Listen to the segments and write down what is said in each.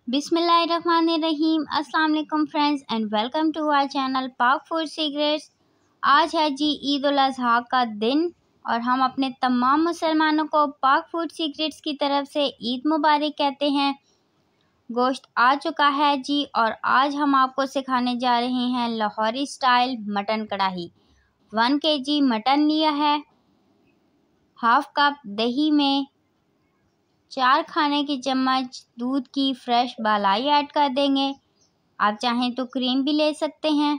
बिस्मिल्लाहिर्रहमानिर्रहीम। अस्सलाम वालेकुम friends and welcome to our channel Pak food secrets. आज है जी ईद उल अज़हा का दिन और हम अपने तमाम मुसलमानों को पाक फूड सीक्रेट्स की तरफ से ईद मुबारक कहते हैं। गोश्त आ चुका है जी और आज हम आपको सिखाने जा रहे हैं लाहौरी स्टाइल मटन कढ़ाई। 1 kg मटन लिया है। हाफ कप दही में 4 खाने की चम्मच दूध की फ्रेश बालाई ऐड कर देंगे। आप चाहें तो क्रीम भी ले सकते हैं।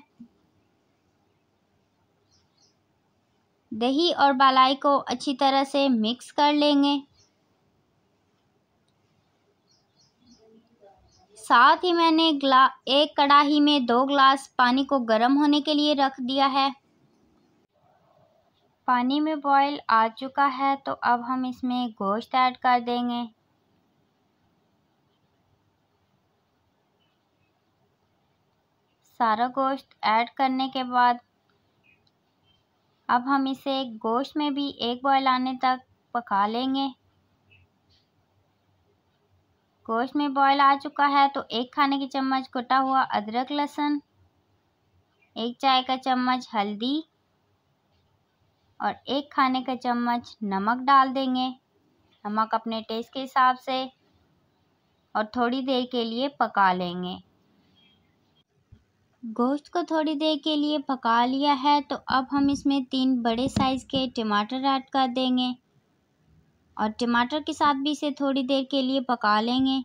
दही और बालाई को अच्छी तरह से मिक्स कर लेंगे। साथ ही मैंने एक कढ़ाई में 2 गिलास पानी को गर्म होने के लिए रख दिया है। पानी में बॉयल आ चुका है तो अब हम इसमें गोश्त ऐड कर देंगे। सारा गोश्त ऐड करने के बाद अब हम इसे गोश्त में भी एक बॉयल आने तक पका लेंगे। गोश्त में बॉयल आ चुका है तो 1 खाने की चम्मच कटा हुआ अदरक लहसुन, 1 चाय का चम्मच हल्दी और 1 खाने का चम्मच नमक डाल देंगे। नमक अपने टेस्ट के हिसाब से और थोड़ी देर के लिए पका लेंगे। गोश्त को थोड़ी देर के लिए पका लिया है तो अब हम इसमें 3 बड़े साइज़ के टमाटर ऐड कर देंगे और टमाटर के साथ भी इसे थोड़ी देर के लिए पका लेंगे।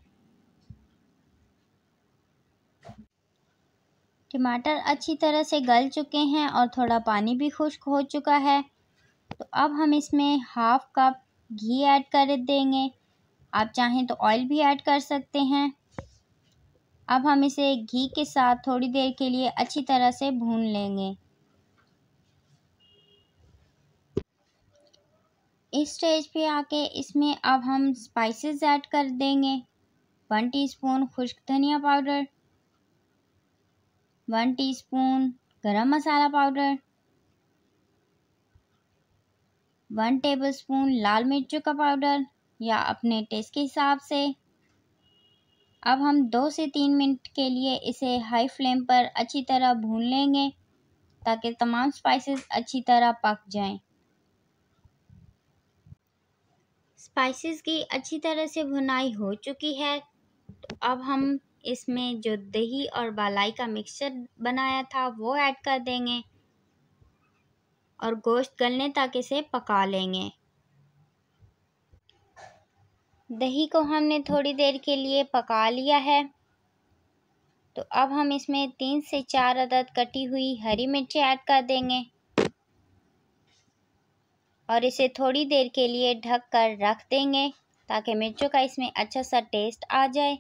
टमाटर अच्छी तरह से गल चुके हैं और थोड़ा पानी भी खुश्क हो चुका है तो अब हम इसमें हाफ कप घी ऐड कर देंगे। आप चाहें तो ऑयल भी ऐड कर सकते हैं। अब हम इसे घी के साथ थोड़ी देर के लिए अच्छी तरह से भून लेंगे। इस स्टेज पे आके इसमें अब हम स्पाइसेस ऐड कर देंगे। 1 टीस्पून खुश्क धनिया पाउडर, 1 टीस्पून गरम मसाला पाउडर, 1 टेबलस्पून लाल मिर्चों का पाउडर या अपने टेस्ट के हिसाब से। अब हम 2 से 3 मिनट के लिए इसे हाई फ्लेम पर अच्छी तरह भून लेंगे ताकि तमाम स्पाइसेस अच्छी तरह पक जाएं। स्पाइसेस की अच्छी तरह से भुनाई हो चुकी है तो अब हम इसमें जो दही और बालाई का मिक्सचर बनाया था वो ऐड कर देंगे और गोश्त गलने तक इसे पका लेंगे। दही को हमने थोड़ी देर के लिए पका लिया है तो अब हम इसमें 3 से 4 अदद कटी हुई हरी मिर्ची ऐड कर देंगे और इसे थोड़ी देर के लिए ढक कर रख देंगे ताकि मिर्चों का इसमें अच्छा सा टेस्ट आ जाए।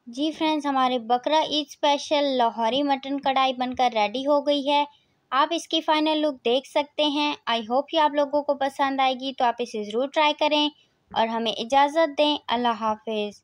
जी फ्रेंड्स, हमारे बकरा ईद स्पेशल लाहौरी मटन कढ़ाई बनकर रेडी हो गई है। आप इसकी फाइनल लुक देख सकते हैं। आई होप कि आप लोगों को पसंद आएगी तो आप इसे ज़रूर ट्राई करें और हमें इजाज़त दें। अल्लाह हाफिज़।